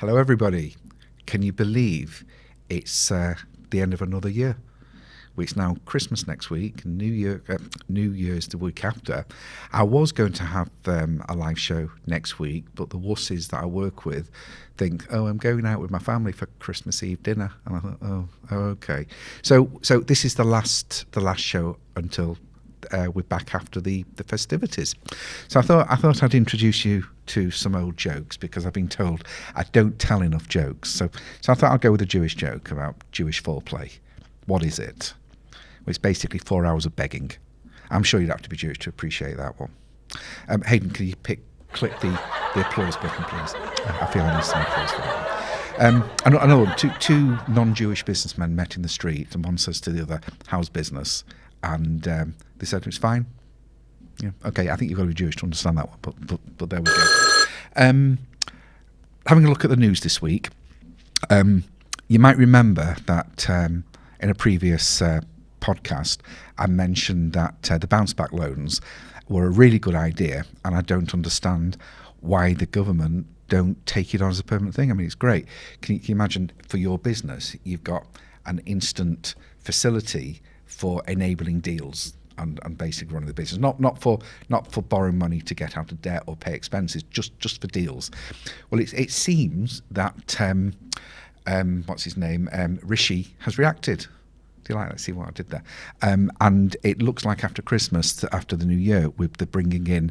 Hello, everybody. Can you believe it's the end of another year? It's now Christmas next week, New Year's the week after. I was going to have a live show next week, but the wusses that I work with think, I'm going out with my family for Christmas Eve dinner. And I thought, oh okay. So this is the last show until we're back after the festivities. So I thought I'd introduce you to some old jokes, because I've been told I don't tell enough jokes. So I thought I'd go with a Jewish joke about Jewish foreplay. What is it? Well, it's basically 4 hours of begging. I'm sure you'd have to be Jewish to appreciate that one. Hayden, can you click the applause button, please? I feel I need some applause for that one. Another one. Two non-Jewish businessmen met in the street, and one says to the other, "How's business?" And they said, "It's fine." Yeah, okay, I think you've got to be Jewish to understand that one, but there we go. Having a look at the news this week, you might remember that in a previous podcast, I mentioned that the bounce back loans were a really good idea, and I don't understand why the government don't take it on as a permanent thing. I mean, it's great. Can you imagine, for your business, you've got an instant facility for enabling deals and basically running the business, not for borrowing money to get out of debt or pay expenses, just for deals. Well, it seems that what's his name, Rishi has reacted. Do you like that? See what I did there? And it looks like after Christmas, after the New Year, with the bringing in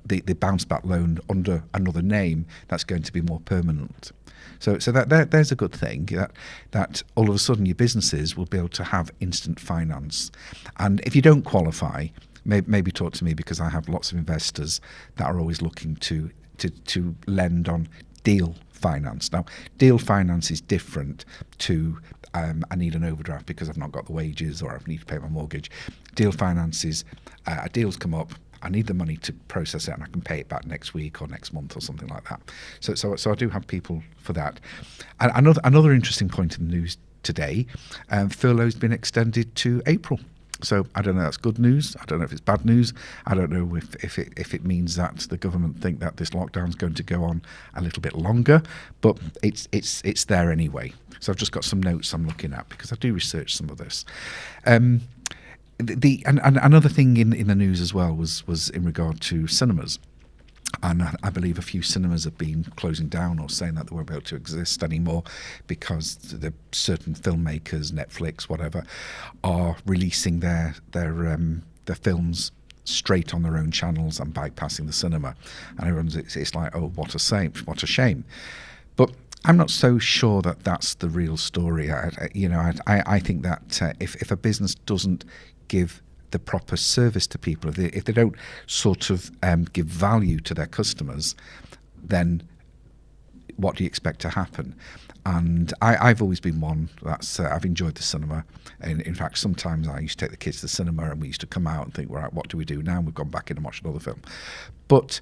the bounce back loan under another name, that's going to be more permanent. So there's a good thing, that all of a sudden your businesses will be able to have instant finance. And if you don't qualify, maybe talk to me, because I have lots of investors that are always looking to lend on deal finance. Now, deal finance is different to I need an overdraft because I've not got the wages, or I need to pay my mortgage. Deal finance is a deal's come up, I need the money to process it, and I can pay it back next week or next month or something like that. So I do have people for that. And another interesting point in the news today, furlough's been extended to April. So I don't know if that's good news. I don't know if it's bad news. I don't know if it means that the government think that this lockdown is going to go on a little bit longer, but it's there anyway. So I've just got some notes I'm looking at, because I do research some of this. And another thing in the news as well was in regard to cinemas. And I believe a few cinemas have been closing down or saying that they won't be able to exist anymore because the certain filmmakers, Netflix, whatever, are releasing their films straight on their own channels and bypassing the cinema. And it's like, oh, what a shame. But I'm not so sure that that's the real story. I think that if a business doesn't give the proper service to people, if they don't sort of give value to their customers, then what do you expect to happen? And I've always been one that's I've enjoyed the cinema. And in fact, sometimes I used to take the kids to the cinema, and we used to come out and think, right, what do we do now? And we've gone back in and watched another film. But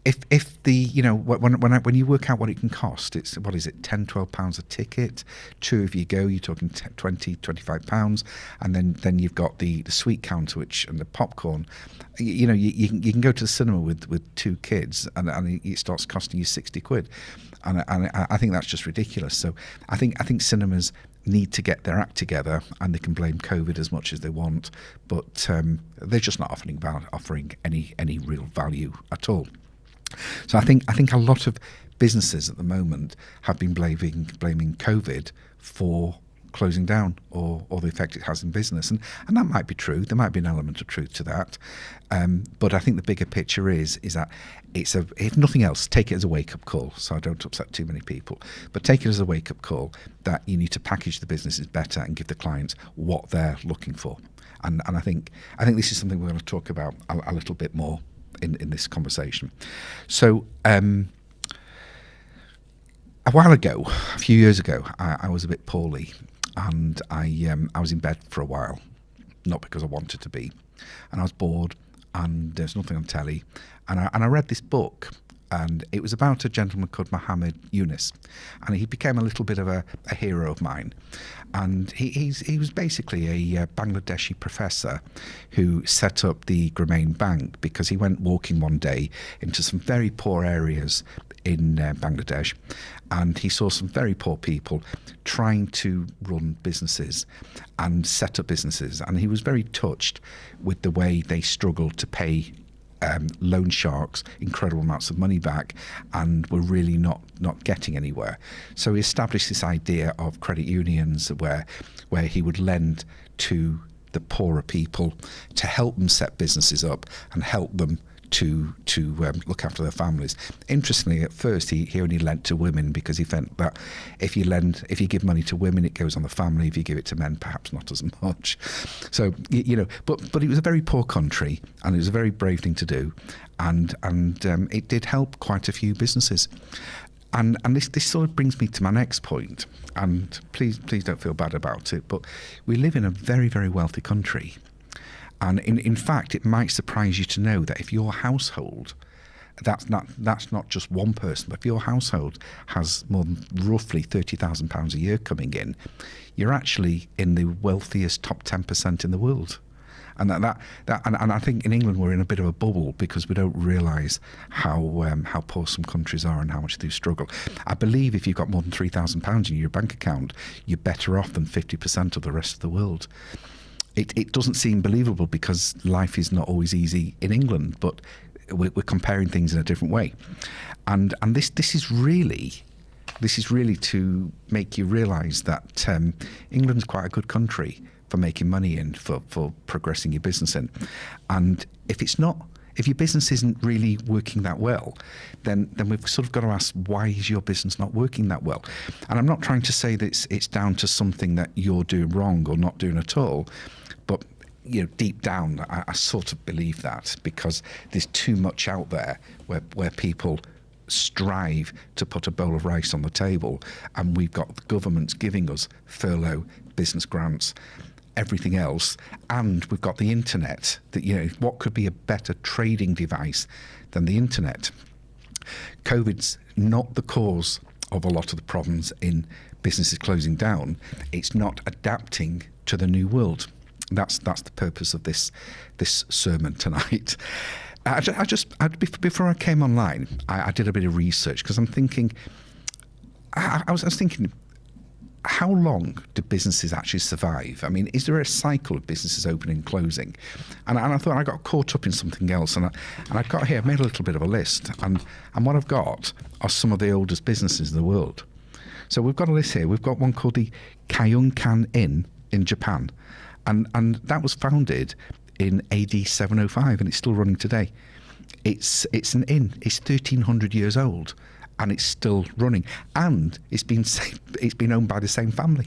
if the when you work out what it can cost, it's, what is it, £10-12 a ticket. Two, if you go, you're talking £20-25, and then you've got the sweet counter, and the popcorn. You can go to the cinema with two kids, and it starts costing you £60, and I think that's just ridiculous. So I think cinemas need to get their act together, and they can blame COVID as much as they want, but they're just not offering any real value at all. So I think a lot of businesses at the moment have been blaming COVID for closing down, or the effect it has in business, and that might be true. There might be an element of truth to that, but I think the bigger picture is that if nothing else, take it as a wake-up call. So I don't upset too many people, but take it as a wake-up call that you need to package the businesses better and give the clients what they're looking for. And I think this is something we're going to talk about a little bit more in this conversation. So a while ago, a few years ago, I was a bit poorly, and I was in bed for a while, not because I wanted to be, and I was bored, and there's nothing on telly, and I read this book, and it was about a gentleman called Muhammad Yunus, and he became a little bit of a hero of mine. And he was basically a Bangladeshi professor who set up the Grameen Bank because he went walking one day into some very poor areas in Bangladesh, and he saw some very poor people trying to run businesses and set up businesses, and he was very touched with the way they struggled to pay loan sharks incredible amounts of money back and were really not getting anywhere. So he established this idea of credit unions where he would lend to the poorer people to help them set businesses up and help them to look after their families. Interestingly, at first he only lent to women because he felt that if you give money to women, it goes on the family. If you give it to men, perhaps not as much. So but it was a very poor country, and it was a very brave thing to do, and it did help quite a few businesses. And this sort of brings me to my next point, and please don't feel bad about it, but we live in a very, very wealthy country. And in fact, it might surprise you to know that if your household, that's not just one person, but if your household has more than roughly £30,000 a year coming in, you're actually in the wealthiest top 10% in the world. And and I think in England we're in a bit of a bubble because we don't realise how poor some countries are and how much they struggle. I believe if you've got more than £3,000 in your bank account, you're better off than 50% of the rest of the world. It doesn't seem believable because life is not always easy in England, but we're comparing things in a different way, and this is really to make you realise that England's quite a good country for making money in, for progressing your business in, and if your business isn't really working that well, then we've sort of got to ask, why is your business not working that well? And I'm not trying to say that it's down to something that you're doing wrong or not doing at all, but deep down, I sort of believe that because there's too much out there where people strive to put a bowl of rice on the table, and we've got the governments giving us furlough, business grants, everything else, and we've got the internet. That what could be a better trading device than the internet? COVID's not the cause of a lot of the problems in businesses closing down. It's not adapting to the new world. That's the purpose of this sermon tonight. Before I came online, I did a bit of research because I'm thinking. I was thinking, how long do businesses actually survive? I mean, is there a cycle of businesses opening and closing? And I thought I got caught up in something else, and I got here. I made a little bit of a list, and what I've got are some of the oldest businesses in the world. So we've got a list here. We've got one called the Kyunkan Inn in Japan. And that was founded in AD 705, and it's still running today. It's an inn. It's 1,300 years old, and it's still running. And it's been owned by the same family.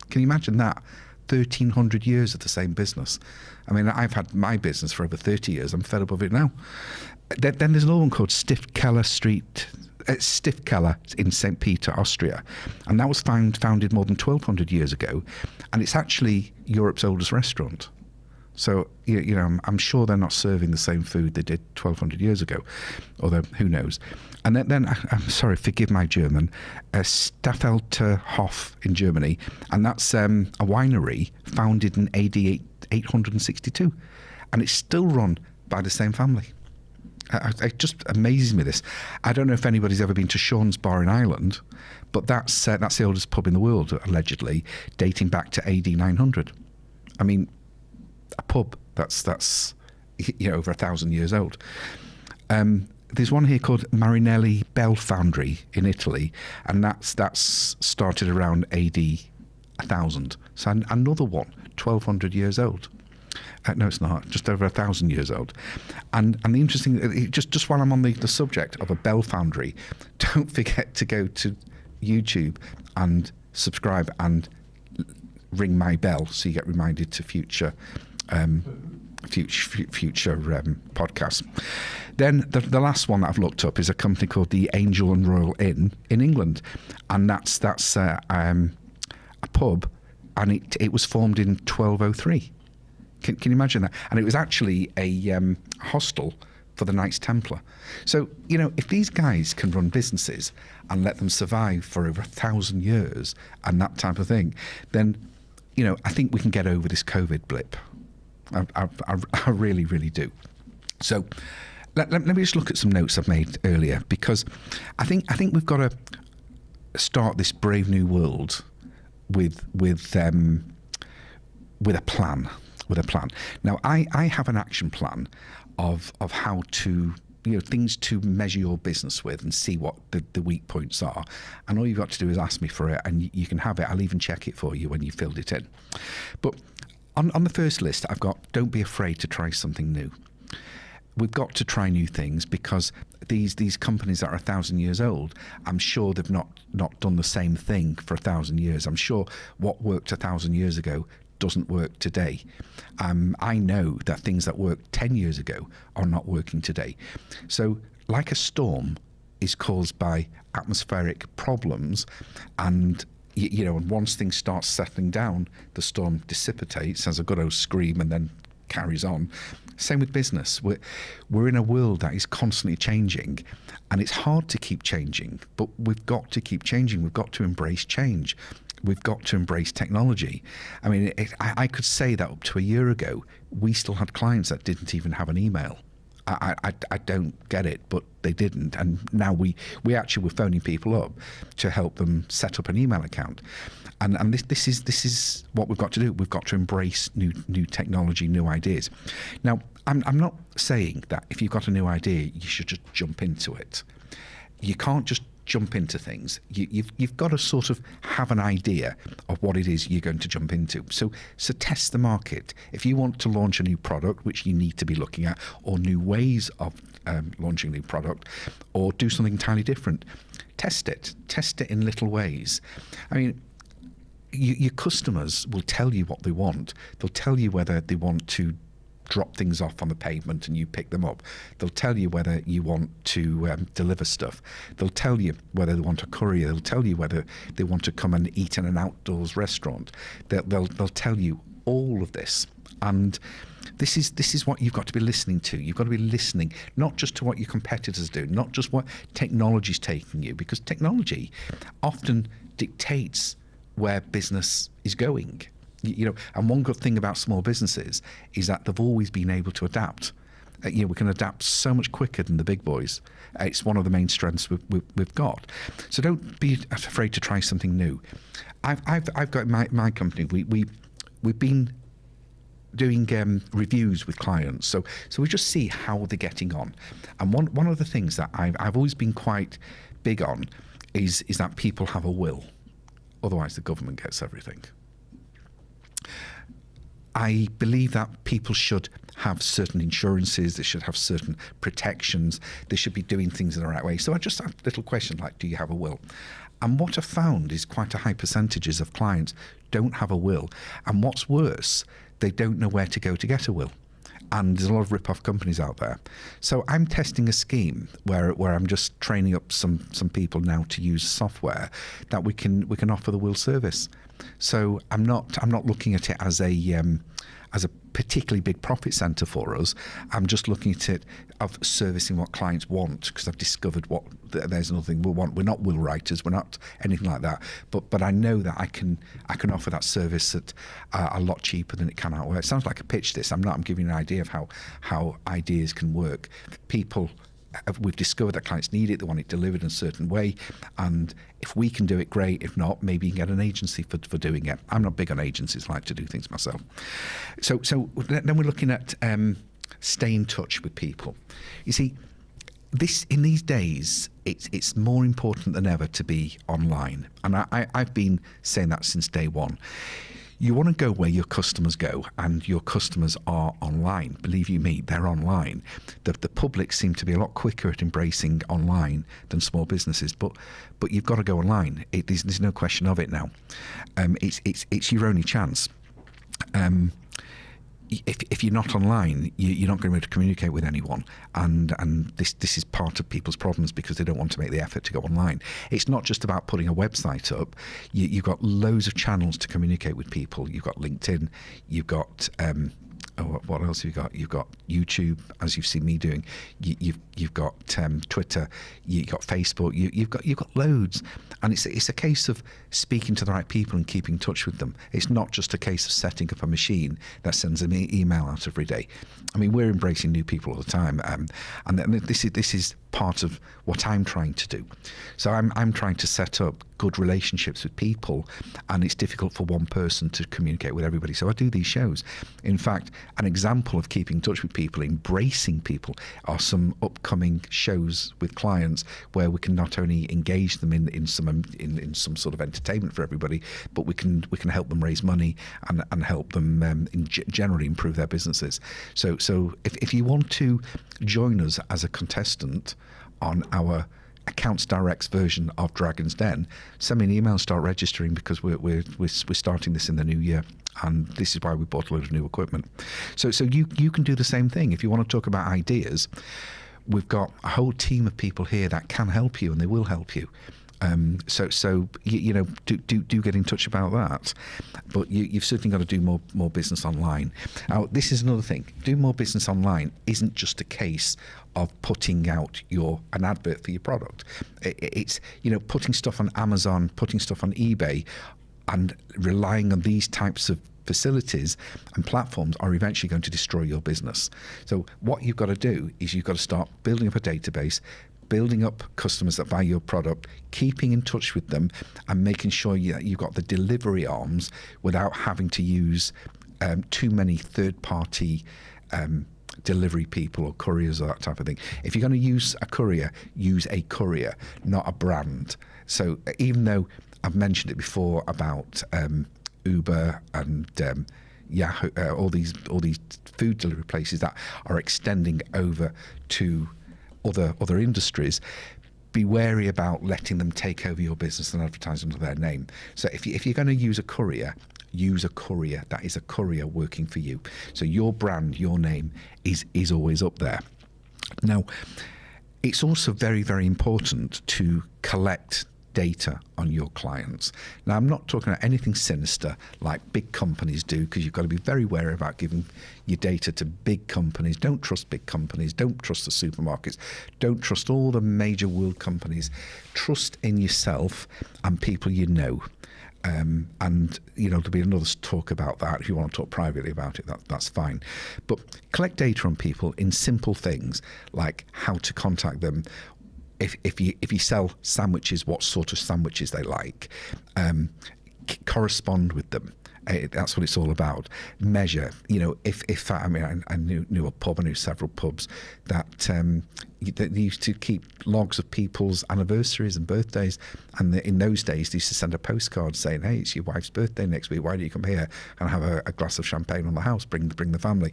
Can you imagine that? 1,300 years of the same business. I mean, I've had my business for over 30 years. I'm fed up of it now. Then there's another one called Stiftkeller in St. Peter, Austria, and that was founded more than 1,200 years ago, and it's actually Europe's oldest restaurant. So I'm sure they're not serving the same food they did 1,200 years ago, although who knows. And then I'm sorry, forgive my German, Staffelterhof in Germany, and that's a winery founded in AD 862, and it's still run by the same family. It just amazes me, this. I don't know if anybody's ever been to Sean's Bar in Ireland, but that's the oldest pub in the world, allegedly, dating back to AD 900. I mean, a pub that's over 1,000 years old. There's one here called Marinelli Bell Foundry in Italy, and that's started around AD 1000. So another one, 1,200 years old. No, it's not. Just over 1,000 years old. And the interesting, just while I'm on the subject of a bell foundry, don't forget to go to YouTube and subscribe and ring my bell so you get reminded to future podcasts. Then the last one that I've looked up is a company called the Angel and Royal Inn in England, and that's a pub, and it was formed in 1203. Can you imagine that? And it was actually a hostel for the Knights Templar. So, you know, if these guys can run businesses and let them survive for over 1,000 years and that type of thing, then, you know, I think we can get over this COVID blip. I really, really do. So let me just look at some notes I've made earlier, because I think we've got to start this brave new world with a plan. Now, I have an action plan of how to, you know, things to measure your business with and see what the weak points are. And all you've got to do is ask me for it, and you can have it. I'll even check it for you when you filled it in. But on the first list, I've got, don't be afraid to try something new. We've got to try new things, because these companies that are 1,000 years old, I'm sure they've not done the same thing for 1,000 years. I'm sure what worked 1,000 years ago doesn't work today. I know that things that worked 10 years ago are not working today. So like a storm is caused by atmospheric problems, and you know, and once things start settling down, the storm dissipates, has a good old scream, and then carries on. Same with business. We're in a world that is constantly changing, and it's hard to keep changing, but we've got to keep changing. We've got to embrace change. We've got to embrace technology. I mean, I could say that up to a year ago, we still had clients that didn't even have an email. I don't get it, but they didn't. And now we actually were phoning people up to help them set up an email account. And this is what we've got to do. We've got to embrace new technology, new ideas. Now, I'm not saying that if you've got a new idea, you should just jump into it. You can't just jump into things. You've got to sort of have an idea of what it is you're going to jump into. So test the market. If you want to launch a new product, which you need to be looking at, or new ways of launching a new product, or do something entirely different, test it in little ways. I mean, your customers will tell you what they want. They'll tell you whether they want to drop things off on the pavement and you pick them up. They'll tell you whether you want to deliver stuff. They'll tell you whether they want a courier. They'll tell you whether they want to come and eat in an outdoors restaurant. They'll tell you all of this. And this is what you've got to be listening to. You've got to be listening not just to what your competitors do, not just what technology's taking you, because technology often dictates where business is going. You know, and one good thing about small businesses is that they've always been able to adapt. You know, we can adapt so much quicker than the big boys. It's one of the main strengths we've got. So don't be afraid to try something new. I've got my company. We've been doing reviews with clients, so we just see how they're getting on. And one of the things that I've always been quite big on is that people have a will. Otherwise, the government gets everything. I believe that people should have certain insurances, they should have certain protections, they should be doing things in the right way. So I just have a little question like, do you have a will? And what I've found is quite a high percentages of clients don't have a will. And what's worse, they don't know where to go to get a will. And there's a lot of rip-off companies out there. So I'm testing a scheme where I'm just training up some people now to use software that we can offer the will service. So I'm not looking at it as a particularly big profit center for us. I'm just looking at it of servicing what clients want, because I've discovered there's another thing we want. We're not will writers, we're not anything like that. But I know that I can offer that service at a lot cheaper than it can out there. It sounds like a pitch. This I'm giving you an idea of how ideas can work. We've discovered that clients need it, they want it delivered in a certain way, and if we can do it, great. If not, maybe you can get an agency for doing it. I'm not big on agencies, I like to do things myself. So then we're looking at stay in touch with people. You see, in these days, it's more important than ever to be online, and I've been saying that since day one. You want to go where your customers go, and your customers are online. Believe you me, they're online. The public seem to be a lot quicker at embracing online than small businesses, but you've got to go online. There's no question of it now. It's your only chance. If you're not online, you're not going to be able to communicate with anyone, and this is part of people's problems because they don't want to make the effort to go online. It's not just about putting a website up. You've got loads of channels to communicate with people. You've got LinkedIn, you've got what else have you got? You've got YouTube, as you've seen me doing. You've got Twitter. You've got Facebook. You've got loads, and it's a case of speaking to the right people and keeping in touch with them. It's not just a case of setting up a machine that sends an email out every day. I mean, we're embracing new people all the time, and this is part of what I'm trying to do. So I'm trying to set up good relationships with people, and it's difficult for one person to communicate with everybody. So I do these shows. In fact, an example of keeping in touch with people, embracing people, are some upcoming shows with clients where we can not only engage them in some sort of entertainment for everybody, but we can help them raise money and help them generally improve their businesses. So if you want to join us as a contestant on our Accounts Direct's version of Dragon's Den, send me an email and start registering, because we're starting this in the new year, and this is why we bought a load of new equipment. So you can do the same thing. If you want to talk about ideas, we've got a whole team of people here that can help you, and they will help you. So do get in touch about that. But you've certainly got to do more business online. Now, this is another thing. Doing more business online isn't just a case of putting out an advert for your product. It's putting stuff on Amazon, putting stuff on eBay, and relying on these types of facilities and platforms are eventually going to destroy your business. So what you've got to do is you've got to start building up a database, building up customers that value your product, keeping in touch with them, and making sure you've got the delivery arms without having to use too many third-party delivery people or couriers or that type of thing. If you're going to use a courier, use a courier, not a brand. So even though I've mentioned it before about Uber and Yahoo, all these food delivery places that are extending over to other industries, be wary about letting them take over your business and advertise under their name. So if you're going to use a courier, use a courier that is a courier working for you. So your brand, your name is always up there. Now, it's also very, very important to collect data on your clients. Now, I'm not talking about anything sinister like big companies do, because you've got to be very wary about giving your data to big companies. Don't trust big companies. Don't trust the supermarkets. Don't trust all the major world companies. Trust in yourself and people you know. And there'll be another talk about that. If you want to talk privately about it, that's fine. But collect data on people in simple things like how to contact them. If you sell sandwiches, what sort of sandwiches they like, correspond with them. That's what it's all about. Measure. I knew a pub. I knew several pubs that used to keep logs of people's anniversaries and birthdays. And in those days, they used to send a postcard saying, "Hey, it's your wife's birthday next week. Why don't you come here and have a glass of champagne on the house? Bring the family."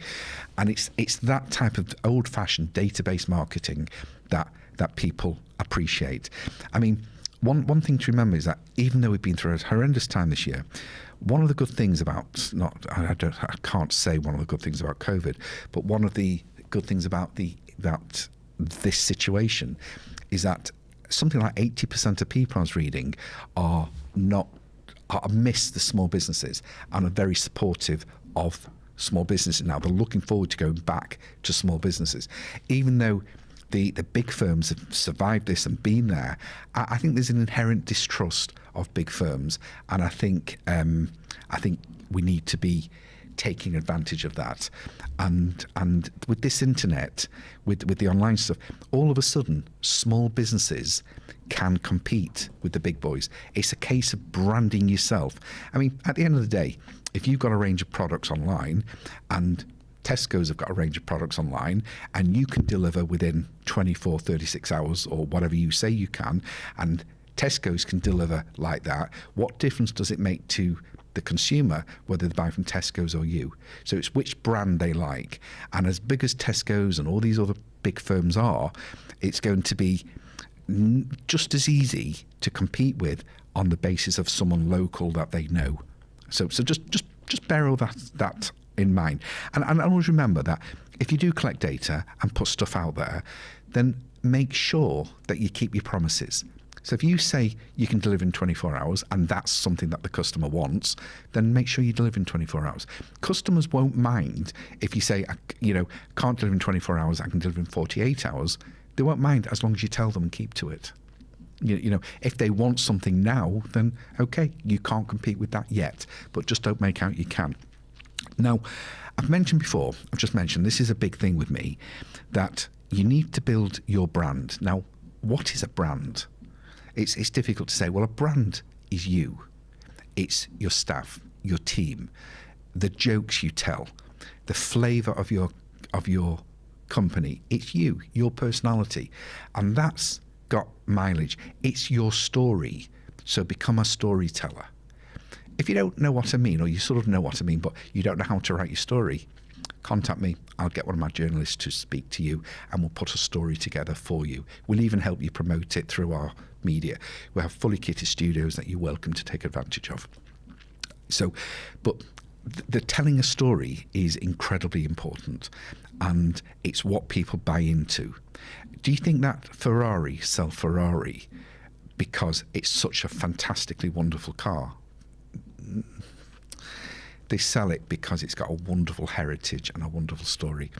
And it's that type of old-fashioned database marketing that people appreciate. I mean, one thing to remember is that even though we've been through a horrendous time this year, one of the good things about I can't say one of the good things about COVID, but one of the good things about this situation is that something like 80% of people I was reading miss the small businesses and are very supportive of small businesses now. They're looking forward to going back to small businesses, even though the big firms have survived this and been there. I think there's an inherent distrust of big firms, and I think we need to be taking advantage of that. And with this internet, with the online stuff, all of a sudden small businesses can compete with the big boys. It's a case of branding yourself. I mean, at the end of the day, if you've got a range of products online, and Tesco's have got a range of products online, and you can deliver within 24, 36 hours or whatever you say you can, and Tesco's can deliver like that, what difference does it make to the consumer whether they buy from Tesco's or you? So it's which brand they like. And as big as Tesco's and all these other big firms are, it's going to be just as easy to compete with on the basis of someone local that they know. So just bear all that in mind. And always remember that if you do collect data and put stuff out there, then make sure that you keep your promises. So if you say you can deliver in 24 hours and that's something that the customer wants, then make sure you deliver in 24 hours. Customers won't mind if you say, can't deliver in 24 hours, I can deliver in 48 hours. They won't mind as long as you tell them and keep to it. If they want something now, then okay, you can't compete with that yet, but just don't make out you can. Now, I've just mentioned, this is a big thing with me, that you need to build your brand. Now, what is a brand? It's difficult to say. Well, a brand is you. It's your staff, your team, the jokes you tell, the flavour of your company. It's you, your personality. And that's got mileage. It's your story. So become a storyteller. If you don't know what I mean, or you sort of know what I mean, but you don't know how to write your story, contact me. I'll get one of my journalists to speak to you and we'll put a story together for you. We'll even help you promote it through our media. We have fully kitted studios that you're welcome to take advantage of. So, but the telling a story is incredibly important, and it's what people buy into. Do you think that Ferrari sell Ferrari because it's such a fantastically wonderful car? They sell it because it's got a wonderful heritage and a wonderful story.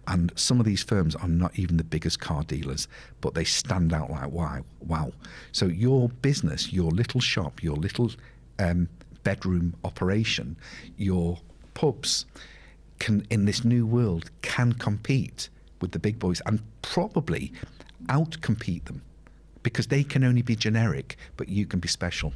And some of these firms are not even the biggest car dealers, but they stand out like wow. So your business, your little shop, your little bedroom operation, your pubs can, in this new world, can compete with the big boys and probably out-compete them, because they can only be generic, but you can be special.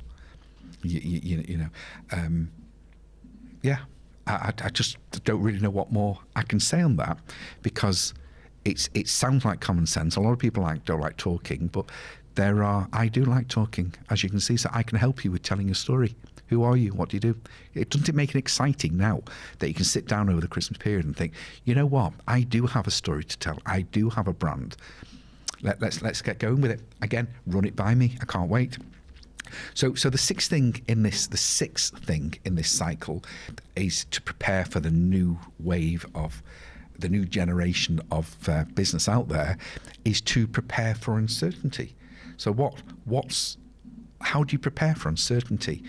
I just don't really know what more I can say on that, because it sounds like common sense. A lot of people don't like talking, but I do like talking, as you can see, so I can help you with telling a story. Who are you? What do you do? Doesn't it make it exciting now that you can sit down over the Christmas period and think, you know what? I do have a story to tell. I do have a brand. Let's get going with it. Again, run it by me. I can't wait. So the sixth thing in this cycle is to prepare for the new wave of the new generation of business out there, is to prepare for uncertainty. So how do you prepare for uncertainty?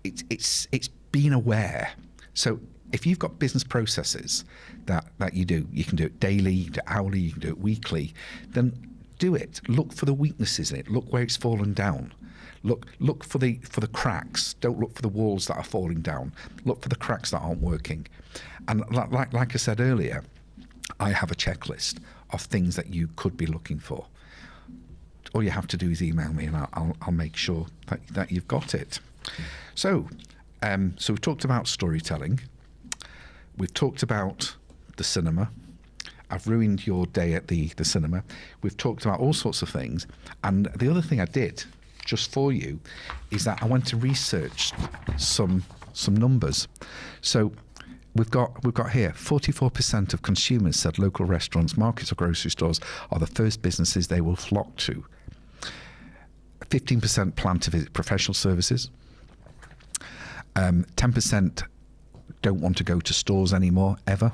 It's being aware. So if you've got business processes that you can do it daily, you can do it hourly, you can do it weekly, then do it. Look for the weaknesses in it. Look where it's fallen down. Look for the cracks. Don't look for the walls that are falling down. Look for the cracks that aren't working. And like I said earlier, I have a checklist of things that you could be looking for. All you have to do is email me, and I'll make sure that you've got it. So we've talked about storytelling. We've talked about the cinema. I've ruined your day at the cinema. We've talked about all sorts of things. And the other thing I did, just for you, is that I went to research some numbers. So we've got here 44% of consumers said local restaurants, markets or grocery stores are the first businesses they will flock to. 15% plan to visit professional services. 10% don't want to go to stores anymore, ever.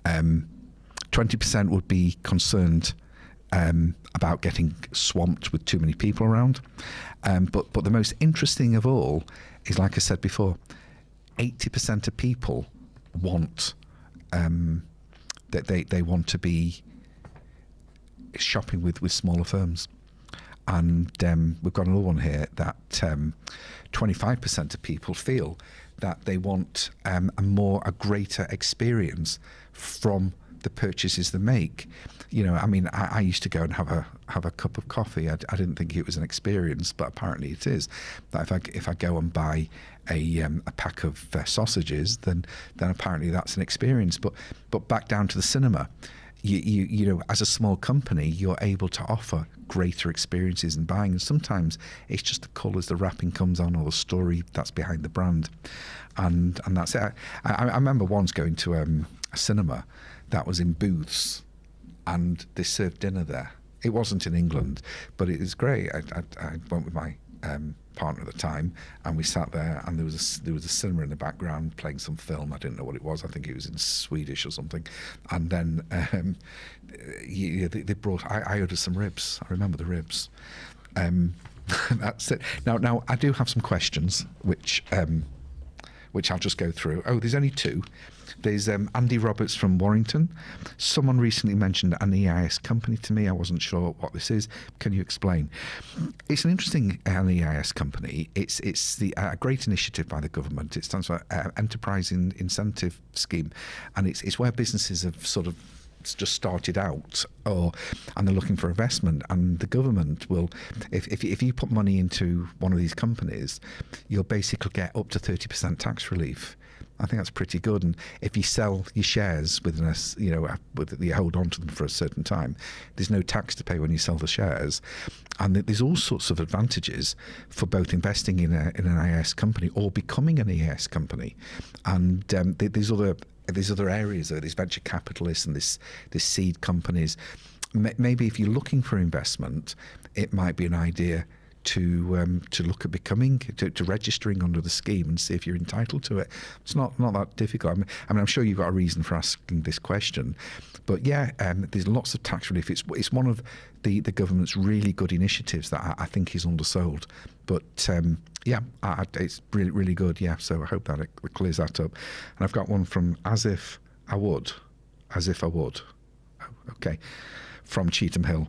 20% would be concerned about getting swamped with too many people around. But the most interesting of all is, like I said before, 80% of people want that they want to be shopping with smaller firms. And we've got another one here that 25% of people feel that they want a greater experience from the purchases they make. I mean, I used to go and have a cup of coffee. I didn't think it was an experience, but apparently it is. That if I go and buy a pack of sausages, then apparently that's an experience. But back down to the cinema, you know, as a small company, you're able to offer greater experiences in buying. And sometimes it's just the colours, the wrapping comes on, or the story that's behind the brand, and that's it. I remember once going to a cinema that was in booths, and they served dinner there. It wasn't in England, but it was great. I went with my partner at the time, and we sat there, and there was a cinema in the background playing some film. I didn't know what it was. I think it was in Swedish or something. And then they brought. I ordered some ribs. I remember the ribs, That's it. Now I do have some questions, which I'll just go through. Oh, there's only two. There's Andy Roberts from Warrington. Someone recently mentioned an EIS company to me. I wasn't sure what this is. Can you explain? It's an interesting EIS company. It's a great initiative by the government. It stands for Enterprise Incentive Scheme, and it's where businesses have sort of just started out, and they're looking for investment, and the government will, if you put money into one of these companies, you'll basically get up to 30% tax relief. I think that's pretty good. And if you sell your shares within you hold on to them for a certain time, there's no tax to pay when you sell the shares. And there's all sorts of advantages for both investing in an EIS company or becoming an EIS company. And there's other areas, there's venture capitalists and this seed companies. Maybe if you're looking for investment, it might be an idea to look at to registering under the scheme and see if you're entitled to it. It's not that difficult. I mean, I'm sure you've got a reason for asking this question, but yeah, there's lots of tax relief. It's one of the government's really good initiatives that I think is undersold. But yeah, it's really, really good. Yeah, so I hope that it clears that up. And I've got one from As If I Would. Oh, okay, from Cheetham Hill.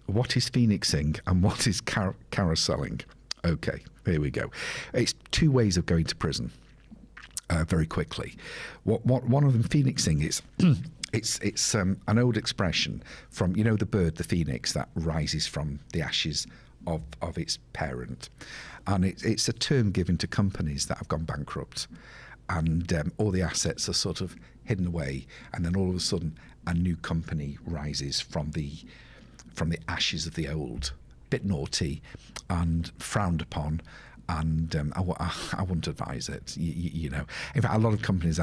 What is phoenixing and what is carouseling? Okay, here we go. It's two ways of going to prison. Very quickly, what one of them, phoenixing, is it's an old expression from the bird, the phoenix, that rises from the ashes of its parent, and it's a term given to companies that have gone bankrupt, and all the assets are sort of hidden away, and then all of a sudden a new company rises from the ashes of the old. Bit naughty and frowned upon, and I wouldn't advise it. In fact, a lot of companies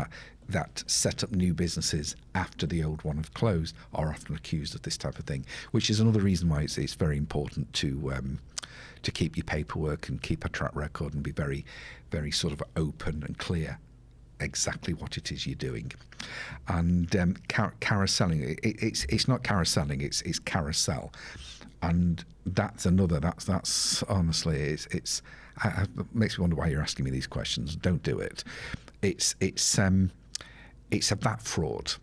that set up new businesses after the old one have closed are often accused of this type of thing, which is another reason why it's very important to keep your paperwork and keep a track record and be very, very sort of open and clear exactly what it is you're doing. And carouseling, it's not carouseling, it's carousel, and that's honestly, it makes me wonder why you're asking me these questions. Don't do it. It's a VAT fraud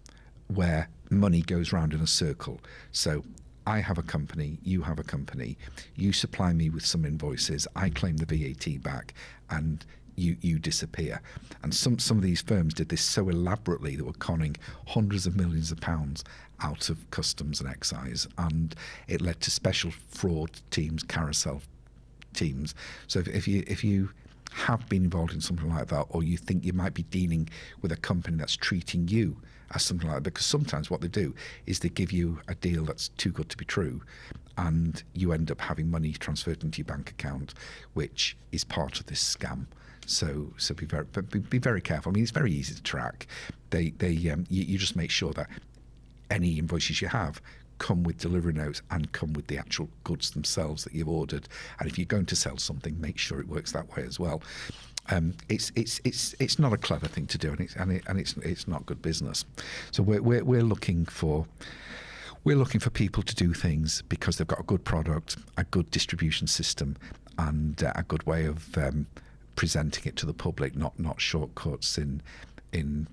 where money goes round in a circle. So I have a company, you have a company, you supply me with some invoices, I claim the VAT back, and you disappear. And some of these firms did this so elaborately that were conning hundreds of millions of pounds out of customs and excise, and it led to special fraud teams, carousel teams. So if you have been involved in something like that, or you think you might be dealing with a company that's treating you as something like that, because sometimes what they do is they give you a deal that's too good to be true, and you end up having money transferred into your bank account, which is part of this scam. So be very careful. I mean, it's very easy to track. You just make sure that any invoices you have come with delivery notes and come with the actual goods themselves that you've ordered. And if you're going to sell something, make sure it works that way as well. It's not a clever thing to do, and it's not good business. So we're looking for people to do things because they've got a good product, a good distribution system, and a good way of presenting it to the public, not shortcuts in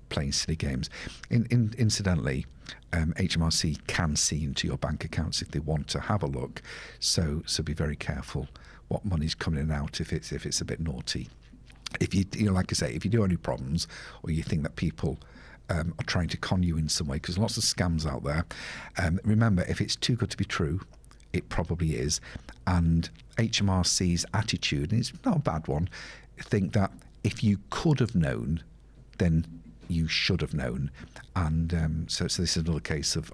playing silly games. Incidentally, HMRC can see into your bank accounts if they want to have a look. So be very careful what money's coming in and out if it's a bit naughty. If you like I say, if you do have any problems, or you think that people are trying to con you in some way, because lots of scams out there. Remember, if it's too good to be true, it probably is. And HMRC's attitude, and it's not a bad one, think that if you could have known, then you should have known. And so this is another case of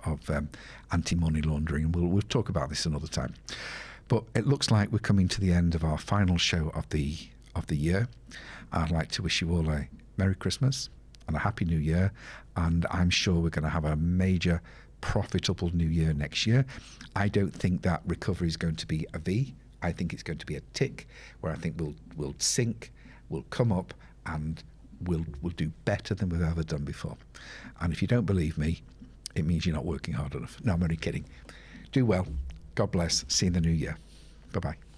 anti-money laundering, and we'll talk about this another time. But it looks like we're coming to the end of our final show of the year. I'd like to wish you all a Merry Christmas and a Happy New Year, and I'm sure we're going to have a major profitable new year next year. I don't think that recovery is going to be a V. I think it's going to be a tick, where I think we'll sink, we'll come up, and we'll do better than we've ever done before. And if you don't believe me, it means you're not working hard enough. No, I'm only kidding. Do well. God bless. See you in the new year. Bye-bye.